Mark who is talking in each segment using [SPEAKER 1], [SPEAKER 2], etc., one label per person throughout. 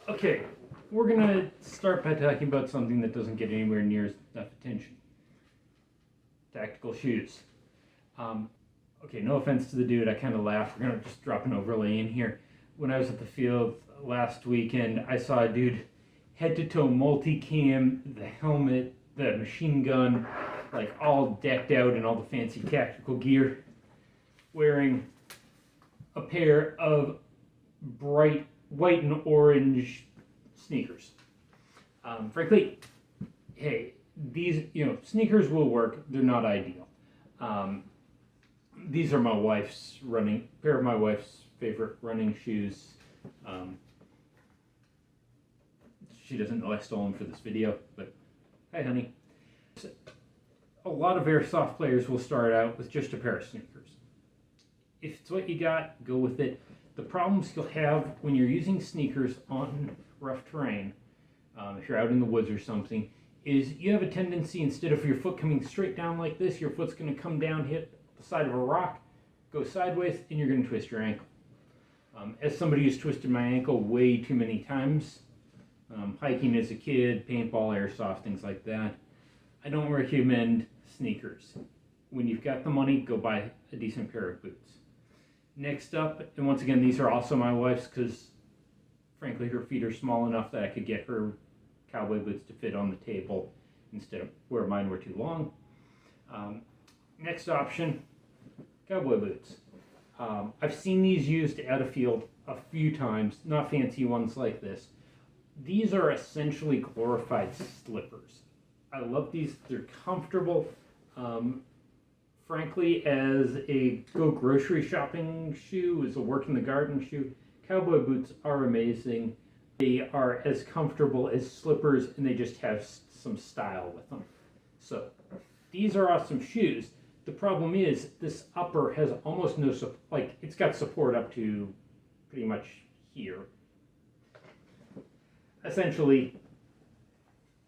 [SPEAKER 1] Okay, we're gonna start by talking about something that doesn't get anywhere near enough attention. Tactical shoes. Okay, no offense to the dude, I kind of laughed. We're gonna just drop an overlay in here. When I was at the field last weekend, I saw a dude head to toe multicam, the helmet, the machine gun, like all decked out in all the fancy tactical gear, wearing a pair of bright white and orange sneakers. Frankly, hey, these sneakers will work. They're not ideal. These are my wife's pair of my wife's favorite running shoes. She doesn't know I stole them for this video, but hi, honey. A lot of airsoft players will start out with just a pair of sneakers. If it's what you got, go with it. The problems you'll have when you're using sneakers on rough terrain, if you're out in the woods or something, is you have a tendency, instead of your foot coming straight down like this, your foot's going to come down, hit the side of a rock, go sideways, and you're going to twist your ankle. As somebody who's twisted my ankle way too many times, hiking as a kid, paintball, airsoft, things like that, I don't recommend sneakers. When you've got the money, go buy a decent pair of boots. Next up, and once again, these are also my wife's because, frankly, her feet are small enough that I could get her cowboy boots to fit on the table instead of where mine were too long. Next option, cowboy boots. I've seen these used at a field a few times, not fancy ones like this. These are essentially glorified slippers. I love these. They're comfortable. Frankly, as a go grocery shopping shoe, as a work in the garden shoe, cowboy boots are amazing. They are as comfortable as slippers, and they just have some style with them. So these are awesome shoes. The problem is this upper has almost no support. Like, it's got support up to pretty much here. Essentially,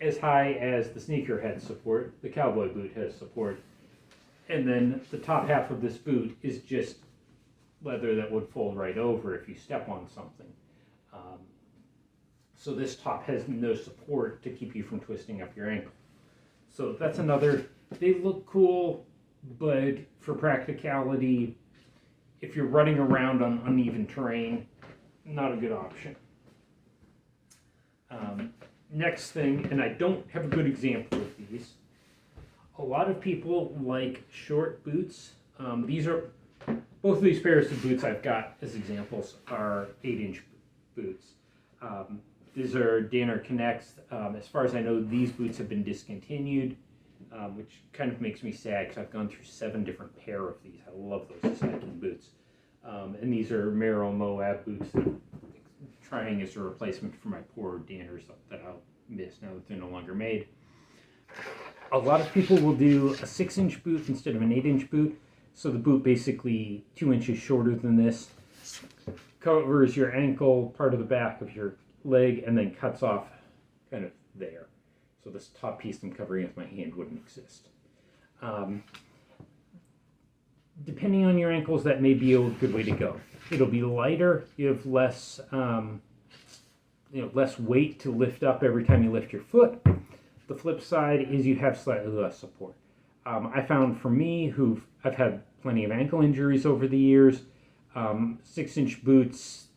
[SPEAKER 1] as high as the sneaker has support, the cowboy boot has support. And then the top half of this boot is just leather that would fold right over if you step on something. So this top has no support to keep you from twisting up your ankle. So that's another. They look cool, but for practicality, if you're running around on uneven terrain, not a good option. Next thing, and I don't have a good example of these, a lot of people like short boots. Both of these pairs of boots I've got as examples are 8-inch boots. These are Danner Connects. As far as I know, these boots have been discontinued, which kind of makes me sad because I've gone through 7 different pair of these. I love those hiking boots. And these are Merrell Moab boots that I'm trying as a replacement for my poor Danners that I'll miss now that they're no longer made. A lot of people will do a 6-inch boot instead of an 8-inch boot. So the boot basically 2 inches shorter than this, covers your ankle, part of the back of your leg, and then cuts off kind of there. So this top piece I'm covering with my hand wouldn't exist. Depending on your ankles, that may be a good way to go. It'll be lighter. You have less, less weight to lift up every time you lift your foot. The flip side is you have slightly less support. I found for me, I've had plenty of ankle injuries over the years, 6-inch boots,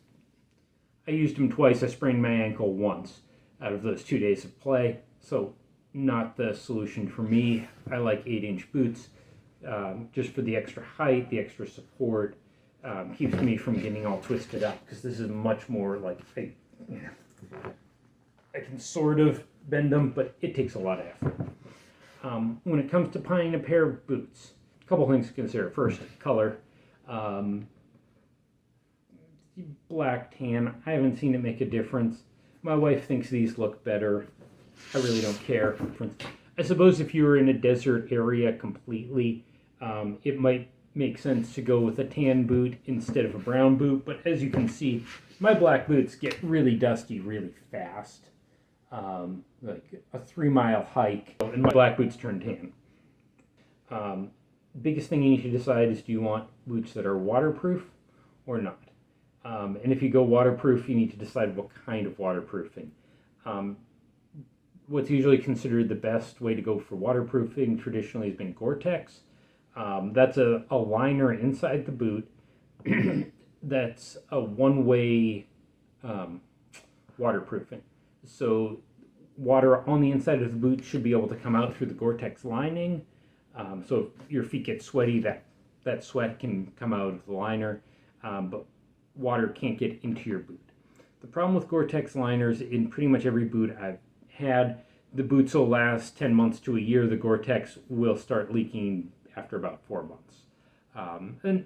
[SPEAKER 1] I used them twice. I sprained my ankle once out of those 2 days of play, so not the solution for me. I like 8-inch boots just for the extra height, the extra support, keeps me from getting all twisted up, because this is much more like, I can sort of bend them, but it takes a lot of effort. When it comes to buying a pair of boots, a couple things to consider. First, color. Black, tan, I haven't seen it make a difference. My wife thinks these look better. I really don't care. I suppose if you were in a desert area completely, it might make sense to go with a tan boot instead of a brown boot, but as you can see, my black boots get really dusty really fast. Like a 3-mile hike, and my black boots turn tan. Biggest thing you need to decide is, do you want boots that are waterproof or not? And if you go waterproof, you need to decide what kind of waterproofing. What's usually considered the best way to go for waterproofing traditionally has been Gore-Tex. That's a liner inside the boot that's a one-way waterproofing. So water on the inside of the boot should be able to come out through the Gore-Tex lining. So if your feet get sweaty, that sweat can come out of the liner, but water can't get into your boot. The problem with Gore-Tex liners in pretty much every boot I've had, the boots will last 10 months to a year. The Gore-Tex will start leaking after about 4 months. And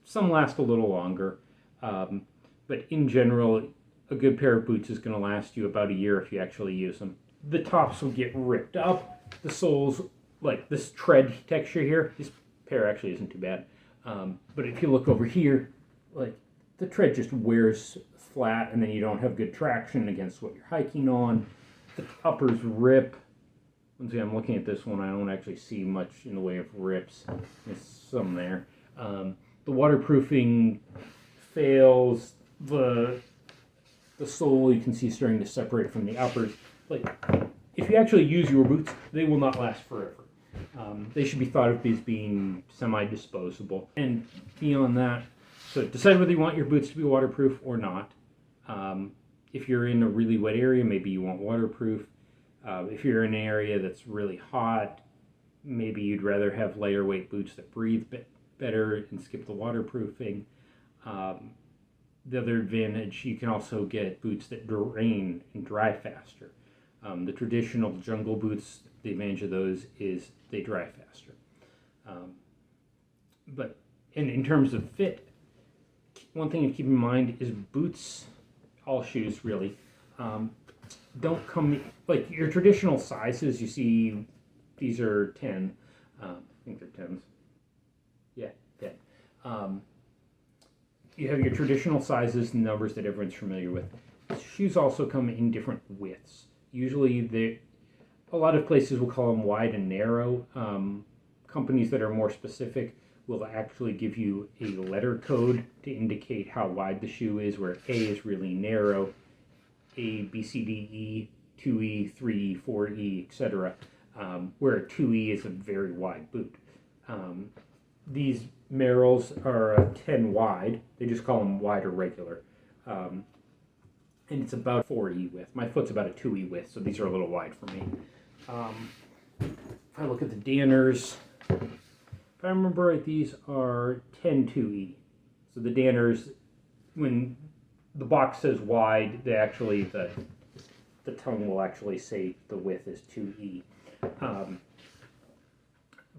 [SPEAKER 1] some last a little longer, but in general, a good pair of boots is going to last you about a year if you actually use them. The tops will get ripped up. The soles, like this tread texture here, this pair actually isn't too bad. But if you look over here, like the tread just wears flat, and then you don't have good traction against what you're hiking on. The uppers rip. Once again, I'm looking at this one, I don't actually see much in the way of rips. There's some there. The waterproofing fails. The sole you can see starting to separate from the uppers. Like, if you actually use your boots, they will not last forever. They should be thought of as being semi-disposable. And beyond that, so decide whether you want your boots to be waterproof or not. If you're in a really wet area, maybe you want waterproof. If you're in an area that's really hot, maybe you'd rather have lighter weight boots that breathe better and skip the waterproofing. The other advantage, you can also get boots that drain and dry faster. The traditional jungle boots, the advantage of those is they dry faster. But in terms of fit, one thing to keep in mind is boots, all shoes really, don't come, like your traditional sizes, you see these are 10, I think they're 10s, yeah, 10. You have your traditional sizes and numbers that everyone's familiar with. Shoes also come in different widths. Usually a lot of places will call them wide and narrow. Companies that are more specific will actually give you a letter code to indicate how wide the shoe is, where A is really narrow, A, B, C, D, E, 2E, 3E, 4E, etc., where a 2E is a very wide boot. These Merrells are a 10 wide. They just call them wide or regular. And it's about 4E width. My foot's about a 2E width, so these are a little wide for me. If I look at the Danners, if I remember right, these are 10 2E. So the Danners, when the box says wide, they actually, the tongue will actually say the width is 2E.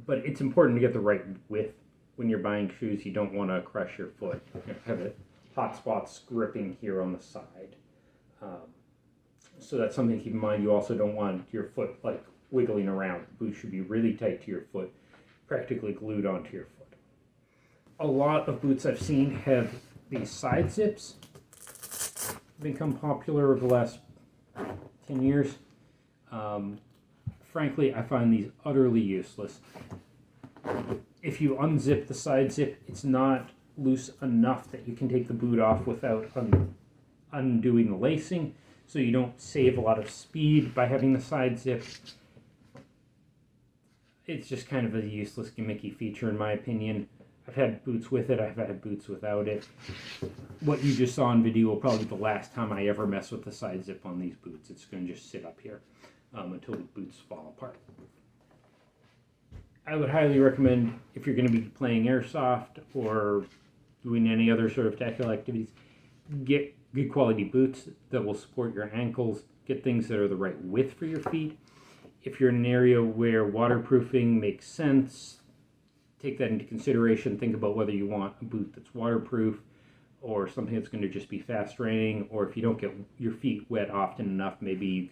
[SPEAKER 1] But it's important to get the right width when you're buying shoes. You don't want to crush your foot. You have hot spots gripping here on the side. So that's something to keep in mind. You also don't want your foot like wiggling around. The boot should be really tight to your foot, practically glued onto your foot. A lot of boots I've seen have these side zips. Become popular over the last 10 years. Frankly, I find these utterly useless. If you unzip the side zip, it's not loose enough that you can take the boot off without undoing the lacing, so you don't save a lot of speed by having the side zip. It's just kind of a useless gimmicky feature in my opinion. I've had boots with it, I've had boots without it. What you just saw in video will probably be the last time I ever mess with the side zip on these boots. It's going to just sit up here until the boots fall apart. I would highly recommend, if you're going to be playing airsoft or doing any other sort of tactical activities, get good quality boots that will support your ankles. Get things that are the right width for your feet. If you're in an area where waterproofing makes sense, take that into consideration. Think about whether you want a boot that's waterproof or something that's going to just be fast draining, or if you don't get your feet wet often enough, maybe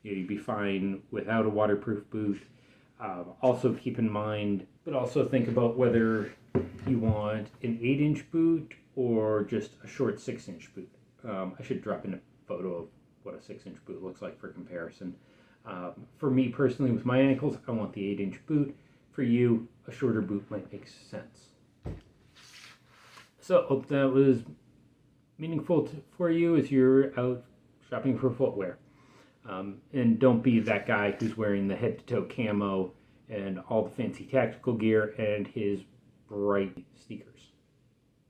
[SPEAKER 1] you'd be fine without a waterproof boot. Also keep in mind, but also think about whether you want an 8-inch boot or just a short 6-inch boot. I should drop in a photo of what a 6-inch boot looks like for comparison. For me personally, with my ankles, I want the 8-inch boot. For you, a shorter boot might make sense. So hope that was meaningful for you as you're out shopping for footwear. And don't be that guy who's wearing the head-to-toe camo and all the fancy tactical gear and his bright sneakers.